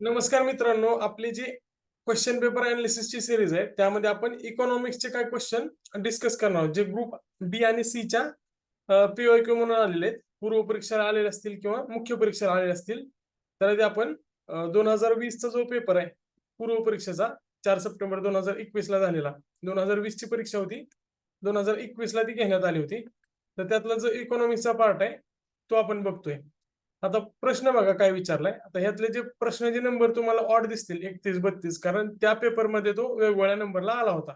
नमस्कार मित्रांनो, आपली जी क्वेश्चन पेपर अनालिसिसची सिरीज आहे त्यामध्ये आपण इकॉनॉमिक्सचे काही क्वेश्चन डिस्कस करणार आहोत जे ग्रुप बी आणि सी च्या पीओक्यू म्हणून आलेले आहेत. पूर्व परीक्षेला आलेले असतील किंवा मुख्य परीक्षेला आलेले असतील. तर ते आपण 2020 चा जो पेपर आहे पूर्व परीक्षेचा 4 सप्टेंबर 2021 ला झालेला. 2020 ची परीक्षा होती. 2021 ला ती घेण्यात आली होती. तर त्यातला जो इकॉनॉमिक्सचा पार्ट आहे तो आपण बघतोय. आता प्रश्न बघा काय विचारलाय. आता ह्यातले जे प्रश्नाचे नंबर तुम्हाला ऑड दिसतील 31-32 कारण त्या पेपरमध्ये तो वेगवेगळ्या नंबरला आला होता.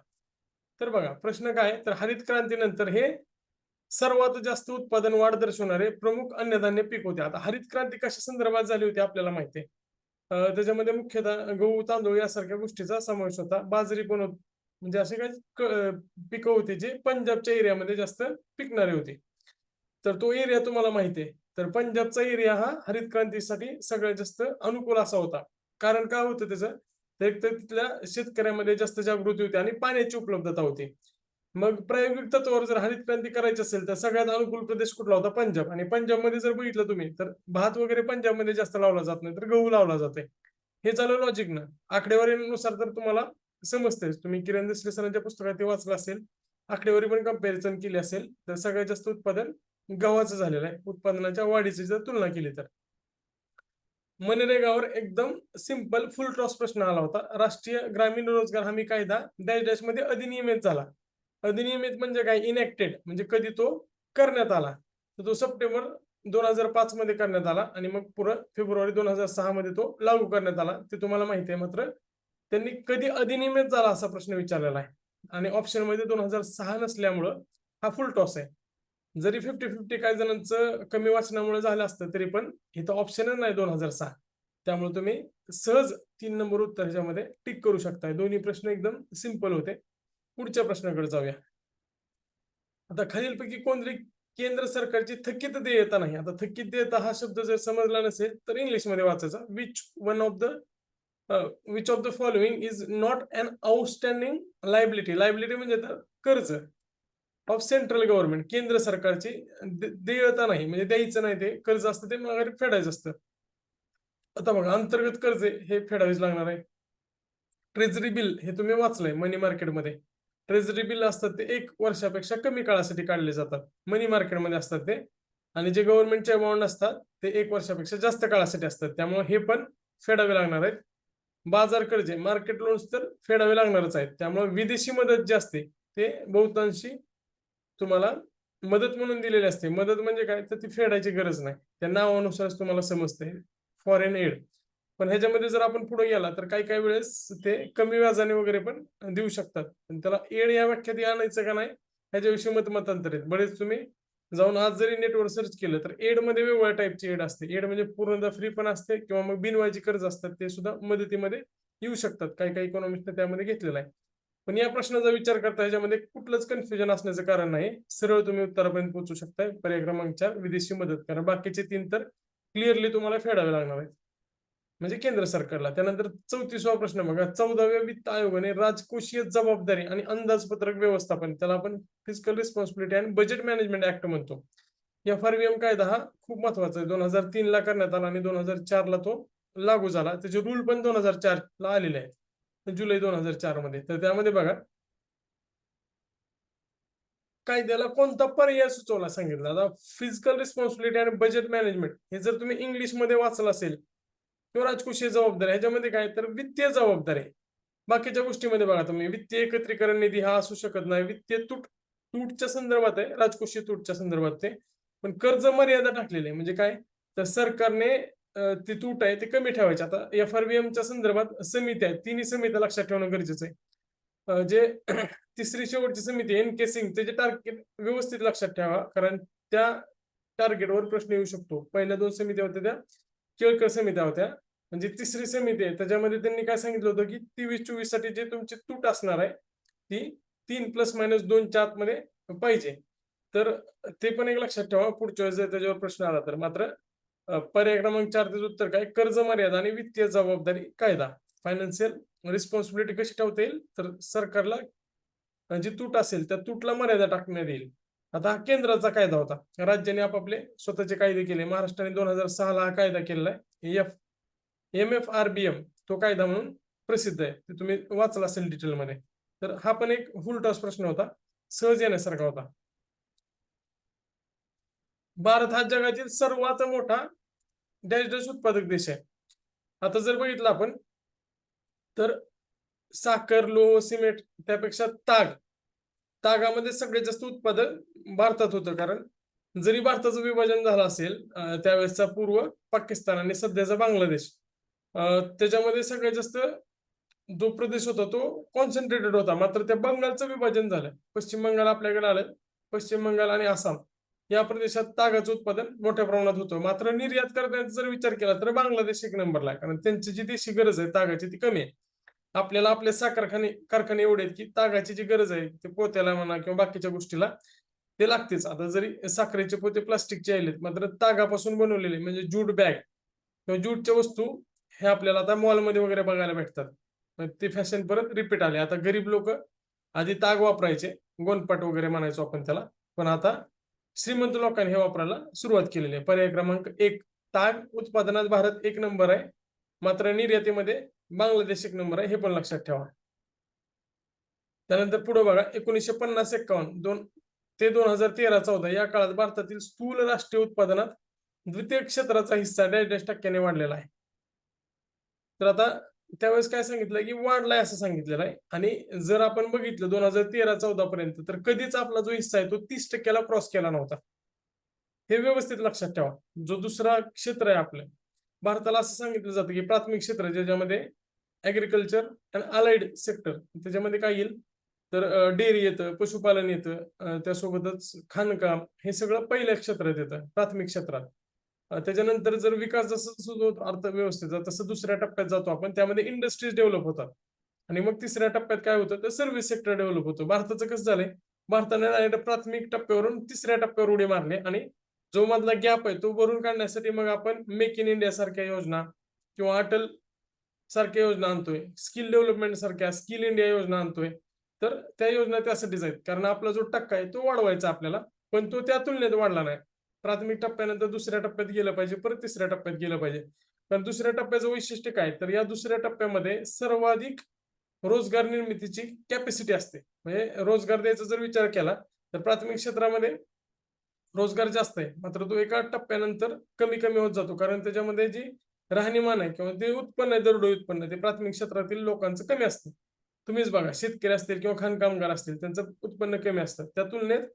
तर बघा प्रश्न काय तर हरित क्रांतीनंतर हे सर्वात जास्त उत्पादन वाढ दर्शवणारे प्रमुख अन्नधान्य पीक होते. आता हरित क्रांती कशा संदर्भात झाली होती आपल्याला माहिती आहे. त्याच्यामध्ये मुख्यतः गहू, तांदूळ यासारख्या गोष्टीचा समावेश होता. बाजरी पण होती. म्हणजे असे काही पिकं होती जे पंजाबच्या एरियामध्ये जास्त पिकणारे होते. तर तो एरिया तुम्हाला माहिती आहे. तर पंजाबचा एरिया हा हरित क्रांतीसाठी सगळ्यात जास्त अनुकूल असा होता. कारण काय होतं त्याचं? तर एक तर तिथल्या शेतकऱ्यांमध्ये जास्त जागृती होती आणि पाण्याची उपलब्धता होती. मग प्रायोगिक तत्त्वावर जर हरित क्रांती करायची असेल तर सगळ्यात अनुकूल प्रदेश कुठला होता? पंजाब. आणि पंजाबमध्ये जर बघितलं तुम्ही तर भात वगैरे पंजाबमध्ये जास्त लावला जात नाही, तर गहू लावला जातोय. हे झालं लॉजिकनं. आकडेवारीनुसार तर तुम्हाला समजतंयच. तुम्ही किरण देसले सरांच्या पुस्तकात ते वाचलं असेल. आकडेवारी पण कंपॅरिझन केली असेल, तर सगळ्यात जास्त उत्पादन गव्हाचं झालेलं आहे. उत्पादनाच्या वाढीची जर तुलना केली तर. मनरेगावर एकदम सिंपल फुल टॉस प्रश्न आला होता. राष्ट्रीय ग्रामीण रोजगार हमी कायदा डॅश डॅश मध्ये अधिनियमित झाला. अधिनियमित म्हणजे काय? इनॅक्टेड म्हणजे कधी तो करण्यात आला. तर तो सप्टेंबर 2005 मध्ये करण्यात आला आणि मग पुढं फेब्रुवारी 2006 मध्ये तो लागू करण्यात आला. ते तुम्हाला माहिती आहे. मात्र त्यांनी कधी अधिनियमित झाला असा प्रश्न विचारलेला आहे. आणि ऑप्शन मध्ये 2006 नसल्यामुळं हा फुल टॉस आहे. जरी 50-50 काही जणांचं कमी वाचनामुळे झालं असतं तरी पण इथं ऑप्शनच नाही 2006. त्यामुळे तुम्ही सहज 3 नंबर उत्तर ह्याच्यामध्ये टिक करू शकताय. दोन्ही प्रश्न एकदम सिंपल होते. पुढच्या प्रश्नाकडे जाऊया. आता खालीलपैकी कोणतरी केंद्र सरकारची थकीत देयता नाही. आता थकीत देयता हा शब्द जर समजला नसेल तर इंग्लिशमध्ये वाचायचा. Which of the following is not an outstanding liability. Liability म्हणजे कर्ज ऑफ सेंट्रल गव्हर्नमेंट केंद्र सरकारची देयता नाही म्हणजे द्यायचं नाही, ते कर्ज असतं ते माघारी फेडायचं असतं. आता बघा अंतर्गत कर्ज हे फेडावेच लागणार आहे. ट्रेजरी बिल हे तुम्ही वाचलंय मनी मार्केटमध्ये. ट्रेजरी बिल असतात ते 1 वर्षापेक्षा कमी काळासाठी काढले जातात. मनी मार्केटमध्ये असतात ते. आणि जे गव्हर्नमेंटचे बॉन्ड असतात ते 1 वर्षापेक्षा जास्त काळासाठी असतात. त्यामुळे हे पण फेडावे लागणार आहेत. बाजार कर्जे, मार्केट लोन्स तर फेडावे लागणारच आहेत. त्यामुळे विदेशी मदत जी असते ते बहुतांशी तुम्हाला मदत म्हणून दिलेली असते. मदत म्हणजे काय? तर ती फेडायची गरज नाही. त्या नावानुसारच तुम्हाला समजतंय. Foreign add. पण ह्याच्यामध्ये जर आपण पुढे गेला तर काही-काही वेळेस ते कमी व्याजाने वगैरे पण देऊ शकतात. पण त्याला एड या व्याख्यात आणायचं का नाही ह्याच्याविषयी मतांतर आहेत. बरेच तुम्ही जाऊन आज जरी नेटवर सर्च केलं तर एडमध्ये वेगवेगळ्या टाईपची एड असते. एड म्हणजे पूर्णतः फ्री पण असते किंवा मग बिनव्याजी कर्ज असतात ते सुद्धा मदतीमध्ये येऊ शकतात. काही-काही इकॉनॉमिस्टने त्यामध्ये घेतलेलं आहे. पण या प्रश्नाचा विचार करता ह्याच्यामध्ये कुठलंच कन्फ्युजन असण्याचं कारण नाही. सरळ तुम्ही उत्तरापर्यंत पोहोचू शकताय. पर्याय क्रमांक 4 विदेशी मदत. कारण बाकीचे 3 तर क्लिअरली तुम्हाला फेडावे लागणार आहेत. म्हणजे केंद्र सरकारला. त्यानंतर 34वा प्रश्न बघा. 14व्या वित्त आयोगाने राजकोषीय जबाबदारी आणि अंदाजपत्रक व्यवस्थापन त्याला आपण फिस्कल रिस्पॉन्सिबिलिटी आणि बजेट मॅनेजमेंट ऍक्ट म्हणतो. एफआरबीएम कायदा हा खूप महत्वाचा आहे. 2003 ला करण्यात आला आणि 2004 ला तो लागू झाला. त्याचे रूल पण 2004 ला आलेले आहेत. जुलै 2004 मध्ये. तर त्यामध्ये बघा कायद्याला कोणता पर्याय सुचवला सांगितलं. आता फिजिकल रिस्पॉन्सिबिलिटी आणि बजेट मॅनेजमेंट हे जर तुम्ही इंग्लिशमध्ये वाचलं असेल किंवा राजकोषीय जबाबदारी ह्याच्यामध्ये काय तर वित्तीय जबाबदारी आहे. बाकीच्या गोष्टीमध्ये बघा तुम्ही वित्तीय एकत्रीकरण निधी हा असू शकत नाही. वित्तीय तूटच्या संदर्भात आहे, राजकोषीय तूटच्या संदर्भात ते. पण कर्ज मर्यादा टाकलेली आहे. म्हणजे काय तर सरकारने ती तूट आहे ते कमी ठेवायची. आता एफआरबीएमच्या संदर्भात समिती आहे. तिन्ही समित्या लक्षात ठेवणं गरजेचं आहे. जे तिसरी शेवटची समिती एनकेसिंग त्याचे टार्गेट व्यवस्थित लक्षात ठेवा. कारण त्या टार्गेटवर प्रश्न येऊ शकतो. पहिल्या 2 समित्या होत्या त्या केळकर समित्या होत्या. म्हणजे तिसरी समिती आहे त्याच्यामध्ये त्यांनी काय सांगितलं होतं की 23-24 साठी जे तुमची तूट असणार आहे ती 3 +- 2 आतमध्ये पाहिजे. तर ते पण एक लक्षात ठेवा. पुढच्या वेळेस जर त्याच्यावर प्रश्न आला तर. मात्र पर्याय क्रमांक 4 त्याचं उत्तर काय? कर्ज मर्यादा आणि वित्तीय जबाबदारी कायदा. फायनान्शियल रिस्पॉन्सिबिलिटी कशी ठेवता येईल तर सरकारला जी तूट असेल त्या तूटला मर्यादा टाकण्यात येईल. आता हा केंद्राचा कायदा होता. राज्याने आपापले स्वतःचे कायदे केले. महाराष्ट्राने 2006 ला हा कायदा केलेला आहे. MFRBM तो कायदा म्हणून प्रसिद्ध आहे, ते तुम्ही वाचला असेल डिटेलमध्ये. तर हा पण एक फुल टॉस प्रश्न होता, सहज येण्यासारखा होता. भारत हा जगातील सर्वात मोठा डॅश डॅश उत्पादक देश आहे. आता जर बघितलं आपण तर साखर, लोह, सिमेंट त्यापेक्षा तागामध्ये सगळ्यात जास्त उत्पादन भारतात होतं. कारण जरी भारताचं विभाजन झालं असेल त्यावेळेसचा पूर्व पाकिस्तान आणि सध्याचा बांगलादेश, त्याच्यामध्ये सगळ्यात जास्त जो प्रदेश होता तो कॉन्सन्ट्रेटेड होता. मात्र त्या बंगालचं विभाजन झालं, पश्चिम बंगाल आपल्याकडे आलं. पश्चिम बंगाल आणि आसाम या प्रदेशात तागाचं उत्पादन मोठ्या प्रमाणात होतं. मात्र निर्यात करण्याचा जर विचार केला तर बांगलादेश 1 नंबरला आहे, कारण त्यांची जी देशी गरज आहे तागाची ती कमी आहे. आपल्याला आपले कारखाने एवढे आहेत की तागाची जी गरज आहे ते पोत्याला म्हणा किंवा बाकीच्या गोष्टीला ते लागतेच. आता जरी साखरेचे पोते प्लास्टिकचे आलेत, मात्र तागापासून बनवलेले म्हणजे ज्यूट बॅग किंवा ज्यूटच्या वस्तू हे आपल्याला आता मॉलमध्ये वगैरे बघायला भेटतात. ते फॅशन परत रिपीट आले. आता गरीब लोक आधी ताग वापरायचे, गोनपाट वगैरे म्हणायचो आपण त्याला, पण आता श्रीमंत लोकांनी हे वापरायला सुरुवात केलेली आहे. पर्याय क्रमांक 1, ताग उत्पादनात भारत 1 नंबर आहे, मात्र निर्यातीमध्ये बांगलादेश 1 नंबर आहे, हे पण लक्षात ठेवा. त्यानंतर पुढे बघा 1950-51 ते 2013-14 या काळात भारतातील स्थूल राष्ट्रीय उत्पादनात द्वितीय क्षेत्राचा हिस्सा -टक्क्याने वाढलेला आहे. तर आता त्यावेळेस काय सांगितलं की वाढलाय असं सांगितलेलं आहे. आणि जर आपण बघितलं 2013-14 पर्यंत तर कधीच आपला जो हिस्सा आहे तो 30%ला क्रॉस केला नव्हता. हे व्यवस्थित लक्षात ठेवा. जो दुसरा क्षेत्र आहे आपलं भारताला असं सांगितलं जातं की प्राथमिक क्षेत्र ज्याच्यामध्ये ऍग्रिकल्चर अँड अलाइड सेक्टर, त्याच्यामध्ये काय येईल तर डेअरी येतं, पशुपालन येतं, त्यासोबतच खाणकाम, हे सगळं पहिल्या क्षेत्रात येतं, प्राथमिक क्षेत्रात. त्याच्यानंतर जर विकास जसं जसं होतो अर्थव्यवस्थेचा तसं दुसऱ्या टप्प्यात जातो आपण, त्यामध्ये इंडस्ट्रीज डेव्हलप होतात. आणि मग तिसऱ्या टप्प्यात काय होतं तर सर्व्हिस सेक्टर डेव्हलप होतं. भारताचं कसं झालंय, भारताने direct प्राथमिक टप्प्यावरून तिसऱ्या टप्प्यावर उडी मारली आणि जो मधला गॅप आहे तो भरून काढण्यासाठी मग आपण मेक इन इंडिया सारख्या योजना किंवा अटल सारख्या योजना आणतोय, स्किल डेव्हलपमेंट सारख्या स्किल इंडिया योजना आणतोय. तर त्या योजना त्यासाठीच आहेत, कारण आपला जो टक्का आहे तो वाढवायचा आपल्याला, पण तो त्या तुलनेत वाढला नाही. प्राथमिक टप्प्यानंतर दुसऱ्या टप्प्यात गेलं पाहिजे, परत तिसऱ्या टप्प्यात गेलं पाहिजे. पण दुसऱ्या टप्प्याचं वैशिष्ट्य काय तर या दुसऱ्या टप्प्यामध्ये सर्वाधिक रोजगार निर्मितीची कॅपॅसिटी असते. म्हणजे रोजगार द्यायचा जर विचार केला तर प्राथमिक क्षेत्रामध्ये रोजगार जास्त आहे, मात्र तो एका टप्प्यानंतर कमी कमी होत जातो. कारण त्याच्यामध्ये जी राहणीमान आहे किंवा ते उत्पन्न आहे, दरडोई उत्पन्न, ते प्राथमिक क्षेत्रातील लोकांचं कमी असतं. तुम्हीच बघा, शेतकरी असतील किंवा खाणकामगार असतील त्यांचं उत्पन्न कमी असतं. त्या तुलनेत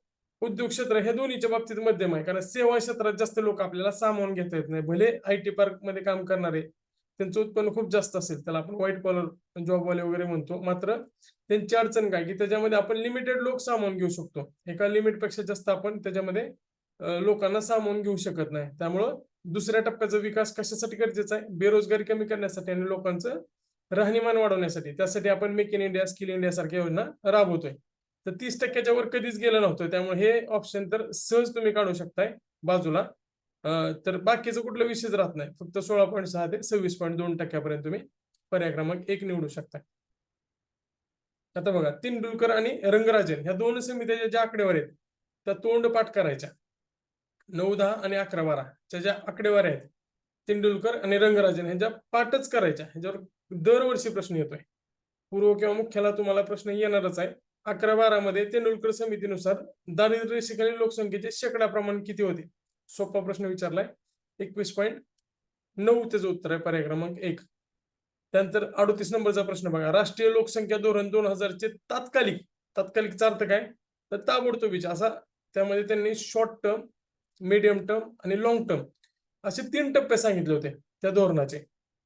उद्योग क्षेत्र हे दोन्हीच्या बाबतीत मध्यम आहे, कारण सेवा क्षेत्रात जास्त लोक आपल्याला सामावून घेता येत नाही. भले IT पार्क मध्ये काम करणारे त्यांचं उत्पन्न खूप जास्त असेल, त्याला आपण व्हाईट कॉलर जॉबवाले वगैरे म्हणतो, मात्र त्यांची अडचण काय की त्याच्यामध्ये आपण लिमिटेड लोक सामावून घेऊ शकतो. एका लिमिटपेक्षा जास्त आपण त्याच्यामध्ये लोकांना सामावून घेऊ शकत नाही. त्यामुळं दुसऱ्या टप्प्याचा विकास कशासाठी गरजेचा आहे, बेरोजगारी कमी करण्यासाठी आणि लोकांचं राहणीमान वाढवण्यासाठी. त्यासाठी आपण make in India, skill India सारख्या योजना राबवतोय. तर 30%च्या वर कधीच गेलं नव्हतं, त्यामुळे हे ऑप्शन तर सहज तुम्ही काढू शकताय बाजूला. तर बाकीचं कुठलं विषयच राहत नाही, फक्त 16.6 ते 26.2% तुम्ही पर्याय क्रमांक 1 निवडू शकता. आता बघा, तेंडुलकर आणि रंगराजन ह्या दोन समित्याच्या ज्या आकडेवारी आहेत त्या तोंडपाठ करायच्या. 9, 10 आणि 11, 12 च्या ज्या आकडेवारी आहेत तेंडुलकर आणि रंगराजन ह्यांच्या पाठच करायच्या. ह्याच्यावर दरवर्षी प्रश्न येतोय, पूर्व किंवा मुख्याला तुम्हाला प्रश्न येणारच आहे. 11-12 मध्ये तेंडुलकर समितीनुसार दारिद्र्य रेषेखालील लोकसंख्येचे शेकडा प्रमाण किती होते? सोपा प्रश्न विचारलाय. 21.9 त्याचं उत्तर आहे पर्याय क्रमांक 1. त्यानंतर 38 नंबरचा प्रश्न बघा, राष्ट्रीय लोकसंख्या धोरण 2000 चे तात्कालिकचा अर्थ काय तर ताबडतोबीचे असा. त्यामध्ये त्यांनी शॉर्ट टर्म, मीडियम टर्म आणि लॉंग टर्म असे 3 टप्पे सांगितले होते त्या धोरणाचे.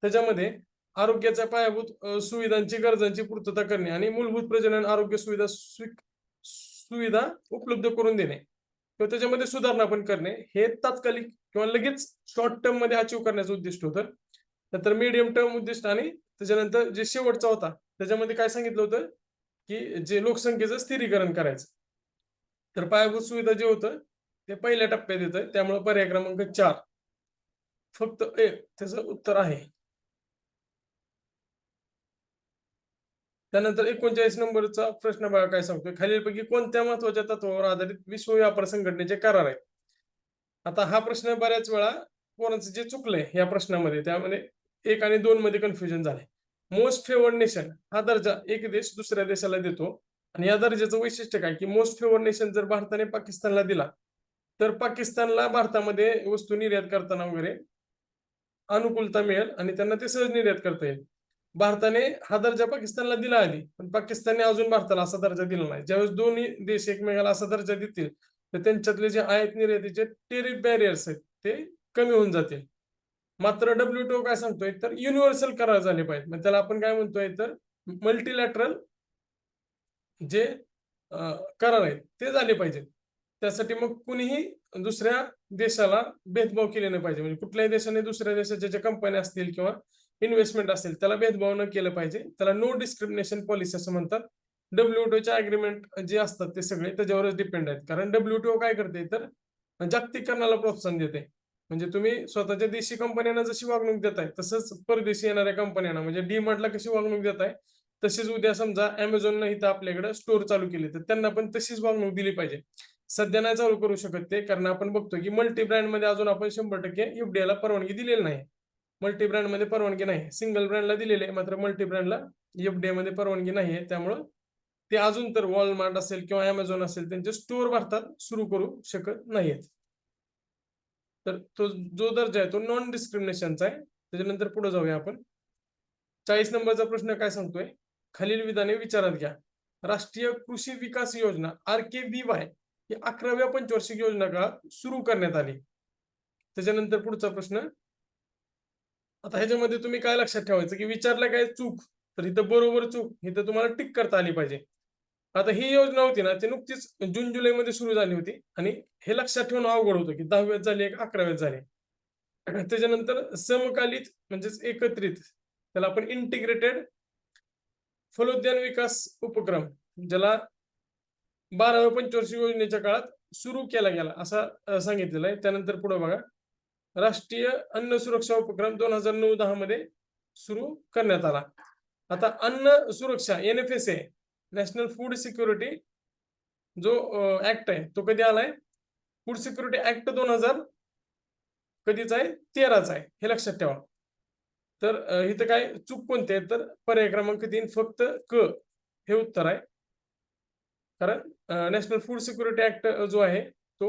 त्याच्यामध्ये आरोग्याच्या पायाभूत सुविधांची गरजांची पूर्तता करणे आणि मूलभूत प्रजनन आरोग्य सुविधा उपलब्ध करून देणे किंवा त्याच्यामध्ये सुधारणा पण करणे, हे तात्कालिक किंवा लगेच शॉर्ट टर्म मध्ये अचीव करण्याचं उद्दिष्ट होतं. नंतर मीडियम टर्म उद्दिष्ट आणि त्याच्यानंतर जे शेवटचा होता त्याच्यामध्ये काय सांगितलं होतं की जे लोकसंख्येचं स्थिरीकरण करायचं. तर पायाभूत सुविधा जे होतं ते पहिल्या टप्प्यात येतं, त्यामुळे पर्याय क्रमांक 4 फक्त त्याचं उत्तर आहे. त्यानंतर 39 नंबरचा प्रश्न बघा काय सांगतोय, खालीलपैकी कोणत्या महत्वाच्या तत्वावर आधारित विश्व व्यापार संघटनेचे करार आहेत? आता हा प्रश्न बऱ्याच वेळा पोरांचं जे चुकलंय या प्रश्नामध्ये, त्यामध्ये 1 आणि 2 मध्ये कन्फ्युजन झालंय. मोस्ट फेवर्ड नेशन हा दर्जा एक देश दुसऱ्या देशाला देतो आणि या दर्जाचं वैशिष्ट्य काय की मोस्ट फेवर्ड नेशन जर भारताने पाकिस्तानला दिला तर पाकिस्तानला भारतामध्ये वस्तू निर्यात करताना वगैरे अनुकूलता मिळेल आणि त्यांना ते सहज निर्यात करता येईल. भारताने हा दर्जा पाकिस्तानला दिला आधी, पण पाकिस्तानने अजून भारताला असा दर्जा दिला नाही. ज्यावेळेस दोन्ही देश एकमेकाला असा दर्जा देतील तर त्यांच्यातले जे आयात निर्यातीचे टेरिफ बॅरियर्स आहेत ते कमी होऊन जातील. मात्र WTO काय सांगतोय तर युनिव्हर्सल करार झाले पाहिजेत. म्हणजे त्याला आपण काय म्हणतोय तर मल्टीलॅटरल जे करार आहेत ते झाले पाहिजेत. त्यासाठी मग कुणीही दुसऱ्या देशाला भेदभाव केले नाही पाहिजे. म्हणजे कुठल्याही देशाने दुसऱ्या देशाच्या ज्या कंपन्या असतील किंवा इन्व्हेस्टमेंट असेल त्याला भेदभाव न केलं पाहिजे. त्याला नो डिस्क्रिमिनेशन पॉलिसी असं म्हणतात. WTOचे अग्रीमेंट जे असतात ते सगळे त्याच्यावरच डिपेंड आहेत. कारण WTO काय करते तर जागतिकीकरणाला प्रोत्साहन देते. म्हणजे तुम्ही स्वतःच्या देशी कंपन्यांना जशी वागणूक देताय तसंच परदेशी येणाऱ्या कंपन्यांना म्हणजे डीमार्टला कशी वागणूक देताय तशीच उद्या समजा अमेझॉननं इथं आपल्याकडे स्टोअर चालू केली तर त्यांना पण तशीच वागणूक दिली पाहिजे. सध्या नाही चालू करू शकत ते कारण आपण बघतो की मल्टी ब्रँड मध्ये अजून आपण 100% FDI ला परवानगी दिलेली नाही. मल्टी ब्रँड मध्ये परवानगी नाही. सिंगल ब्रँडला दिलेली आहे मात्र मल्टी ब्रँडला FDI मध्ये परवानगी नाही आहे. त्यामुळं ते अजून तर वॉलमार्ट असेल किंवा अमेझॉन असेल त्यांचे स्टोअर भारतात सुरू करू शकत नाहीयेत. तर तो जो दर्जा आहे तो नॉन डिस्क्रिमिनेशनचा आहे. त्याच्यानंतर पुढे जाऊया आपण. 40 नंबरचा प्रश्न काय सांगतोय खालील विधाने विचारात घ्या. राष्ट्रीय कृषी विकास योजना RKVY ही 11व्या पंचवार्षिक योजना काळात सुरू करण्यात आली. त्याच्यानंतर पुढचा प्रश्न. आता ह्याच्यामध्ये तुम्ही काय लक्षात ठेवायचं की विचारलं काय चूक तर इथं बरोबर चूक इथं तुम्हाला टिक करता आली पाहिजे. आता ही योजना होती ना ती नुकतीच जून जुलै मध्ये सुरू झाली होती आणि हे लक्षात ठेवणं अवघड होतं की 10व्यात झाली का 11व्यात झाली. त्याच्यानंतर समकालीत म्हणजेच एकत्रित त्याला आपण इंटिग्रेटेड फलोद्यान विकास उपक्रम ज्याला 12व्या पंचवार्षिक योजनेच्या काळात सुरू केला गेला असा सांगितलेलं आहे. त्यानंतर पुढे बघा राष्ट्रीय अन्न सुरक्षा उपक्रम 2009-10 मध्ये सुरू करण्यात आला. आता अन्न सुरक्षा NFSA नॅशनल फूड सिक्युरिटी जो ऍक्ट आहे तो कधी आलाय फूड सिक्युरिटी ऍक्ट 2000 कधीचा आहे 13चा आहे हे लक्षात ठेवा. तर इथं काय चूक कोणते आहे तर पर्याय क्रमांक 3 फक्त क हे उत्तर आहे. कारण नॅशनल फूड सिक्युरिटी ऍक्ट जो आहे तो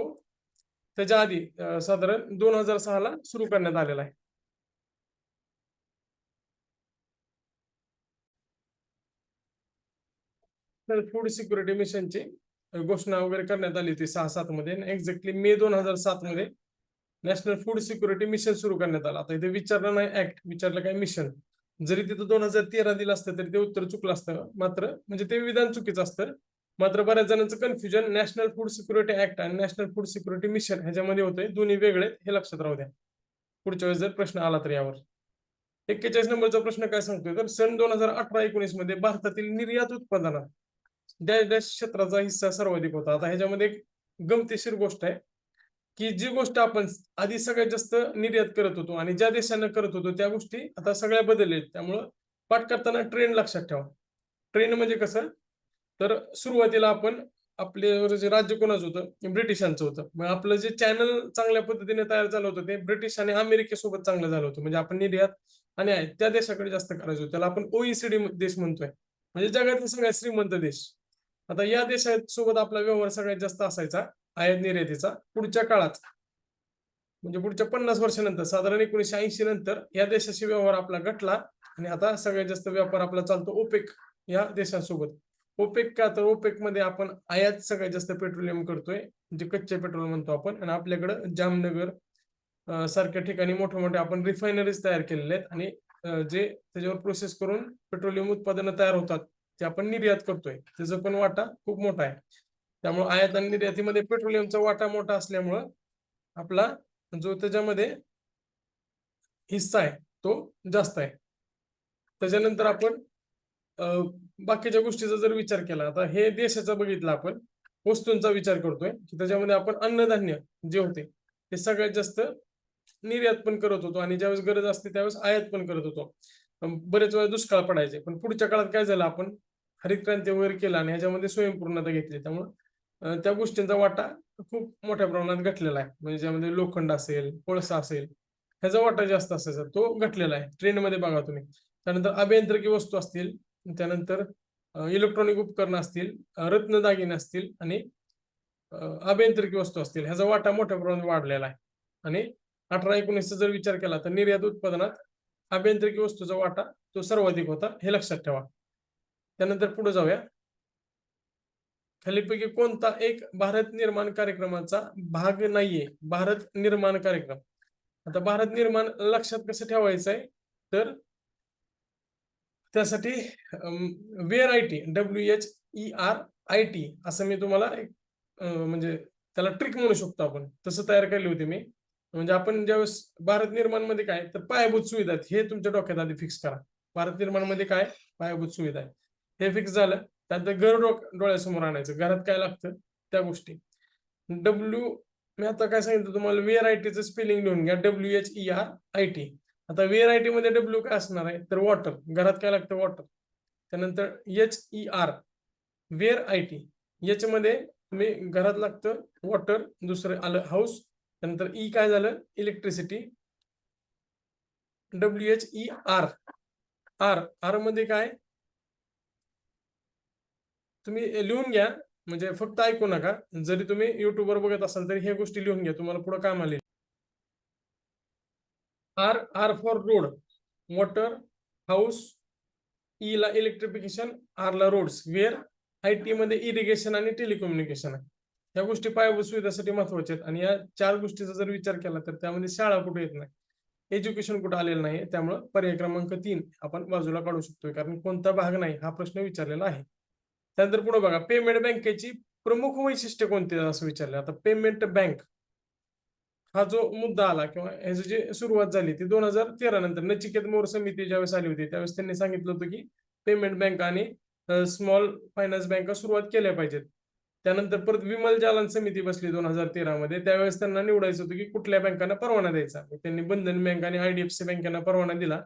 त्याच्या आधी साधारण 2006 ला सुरू करण्यात आलेला आहे. तर फूड सिक्युरिटी मिशनची घोषणा वगैरे करण्यात आली होती 6-7 मध्ये एक्झॅक्टली मे 2007 मध्ये नॅशनल फूड सिक्युरिटी मिशन सुरू करण्यात आलं. आता इथे विचारलं नाही ऍक्ट विचारलं काय मिशन. जरी तिथं 2013 दिलं असतं तरी ते उत्तर चुकलं असतं. मात्र म्हणजे ते विधान चुकीचं असतं. मात्र बऱ्याच जणांचं confusion national food security act आणि नॅशनल फूड सिक्युरिटी मिशन ह्याच्यामध्ये होतंय. दोन्ही वेगळे हे लक्षात राहू द्या. पुढच्या वेळेस जर प्रश्न आला तर यावर. 41 नंबरचा प्रश्न काय सांगतोय तर सन 2018-19 मध्ये भारतातील निर्यात उत्पादनात डॅश डॅश क्षेत्राचा हिस्सा सर्वाधिक होता. आता ह्याच्यामध्ये एक गमतीशीर गोष्ट आहे की जी गोष्ट आपण आधी सगळ्यात जास्त निर्यात करत होतो आणि ज्या देशांना करत होतो त्या गोष्टी आता सगळ्या बदलल्या. त्यामुळं पाठ करताना ट्रेंड लक्षात ठेवा. ट्रेंड म्हणजे कसं तर सुरुवातीला आपण आपल्यावर जे राज्य कोणाचं होतं ब्रिटिशांचं होतं. मग आपलं जे चॅनल चांगल्या पद्धतीने तयार झालं होतं ते ब्रिटिश आणि अमेरिकेसोबत चांगलं झालं होतं. म्हणजे आपण निर्यात आणि आयात त्या देशाकडे जास्त करायचं होतं. त्याला आपण OECD देश म्हणतोय. म्हणजे जगातील सगळ्यात श्रीमंत देश. आता या देशासोबत आपला व्यवहार सगळ्यात जास्त असायचा आयात निर्यातीचा. पुढच्या काळात म्हणजे पुढच्या 50 वर्षानंतर साधारण 1980 नंतर या देशाशी व्यवहार आपला घटला आणि आता सगळ्यात जास्त व्यापार आपला चालतो ओपेक या देशांसोबत. ओपेक का तर ओपेक मध्ये आपण आयात सगळ्यात जास्त पेट्रोलियम करतोय जे कच्चे पेट्रोल म्हणतो आपण आणि आपल्याकडे जामनगर सारख्या ठिकाणी मोठ्या मोठ्या आपण रिफायनरीज तयार केलेल्या आहेत आणि जे त्याच्यावर प्रोसेस करून पेट्रोलियम उत्पादनं तयार होतात ते आपण निर्यात करतोय. त्याचा पण वाटा खूप मोठा आहे. त्यामुळे आयात आणि निर्यातीमध्ये पेट्रोलियमचा वाटा मोठा असल्यामुळं आपला जो त्याच्यामध्ये हिस्सा आहे तो जास्त आहे. त्याच्यानंतर आपण बाकीच्या गोष्टीचा जर विचार केला आता हे देशाचा बघितला आपण वस्तूंचा विचार करतोय की त्याच्यामध्ये आपण अन्नधान्य जे होते ते सगळ्यात जास्त निर्यात पण करत होतो आणि ज्यावेळेस गरज असते त्यावेळेस आयात पण करत होतो. बरेच वेळा दुष्काळ पडायचे पण पुढच्या काळात काय झालं आपण हरित क्रांती वगैरे केला आणि ह्याच्यामध्ये स्वयंपूर्णता घेतली. त्यामुळे त्या गोष्टींचा वाटा खूप मोठ्या प्रमाणात घटलेला आहे. म्हणजे ज्यामध्ये लोखंड असेल कोळसा असेल ह्याचा वाटा जास्त असायचा, तो घटलेला आहे ट्रेंडमध्ये बघा तुम्ही. त्यानंतर अभियांत्रिकी वस्तू असतील, त्यानंतर इलेक्ट्रॉनिक उपकरणं असतील, रत्न दागिने असतील आणि अभियांत्रिकी वस्तू असतील, ह्याचा वाटा मोठ्या प्रमाणात वाढलेला आहे. आणि 18-19 जर विचार केला तर निर्यात उत्पादनात अभियांत्रिकी वस्तूचा वाटा तो सर्वाधिक होता, हे लक्षात ठेवा. त्यानंतर पुढे जाऊया. खालीलपैकी कोणता एक भारत निर्माण कार्यक्रमाचा भाग नाहीये? भारत निर्माण कार्यक्रम. आता भारत निर्माण लक्षात कसं ठेवायचं आहे, तर त्यासाठी WHEREIT WHEREIT असं मी तुम्हाला एक म्हणजे त्याला ट्रिक म्हणू शकतो आपण, तसं तयार केली होती मी. म्हणजे आपण ज्यावेळेस भारत निर्माण मध्ये काय, तर पायाभूत सुविधा आहेत, हे तुमच्या डोक्यात आधी फिक्स करा. भारत निर्माण मध्ये काय पायाभूत सुविधा आहे, हे फिक्स झालं. त्यानंतर घर डोळ्यासमोर आणायचं, घरात काय लागतं त्या गोष्टी. डब्ल्यू मी आता काय सांगितलं तुम्हाला, WHEREIT स्पेलिंग लिहून घ्या, WHEREIT. आता WHEREIT मध्ये डब्ल्यू काय असणार आहे, तर वॉटर, घरात काय लागतं वॉटर. त्यानंतर HER WHEREIT, एच मध्ये तुम्ही घरात लागतं वॉटर, दुसरं आलं हाऊस. त्यानंतर ई काय झालं, इलेक्ट्रिसिटी. WHER आर मध्ये काय, तुम्ही लिहून घ्या, म्हणजे फक्त ऐकू नका. जरी तुम्ही युट्यूबवर बघत असाल तरी हे गोष्टी लिहून घ्या, तुम्हाला पुढे काम आले. R for road, water, house. E ला इलेक्ट्रिफिकेशन, आर ला रोड्स. WHEREIT मध्ये इरिगेशन आणि टेलिकम्युनिकेशन आहे. या गोष्टी पायाभूत सुविधासाठी महत्वाच्या आहेत. आणि या 4 गोष्टीचा जर विचार केला तर त्यामध्ये शाळा कुठे येत नाही, एज्युकेशन कुठं आलेलं नाही. त्यामुळे पर्याय क्रमांक 3 आपण बाजूला काढू शकतोय, कारण कोणता भाग नाही हा प्रश्न विचारलेला आहे. त्यानंतर पुढे बघा, पेमेंट बँकेची प्रमुख वैशिष्ट्य कोणते असं विचारलं. आता पेमेंट बँक हा जो मुद्दा आला किंवा ह्याची जी सुरुवात झाली ती 2013 नंतर नचिकेत मोर समिती ज्यावेळेस आली होती, त्यावेळेस त्यांनी सांगितलं होतं की पेमेंट बँक आणि स्मॉल फायनान्स बँका सुरुवात केल्या पाहिजेत. त्यानंतर परत विमल जालन समिती बसली 2013 मध्ये, त्यावेळेस त्यांना निवडायचं होतं की कुठल्या बँकांना परवाना द्यायचा. त्यांनी बंधन बँक आणि IDFC बँकांना परवाना दिला.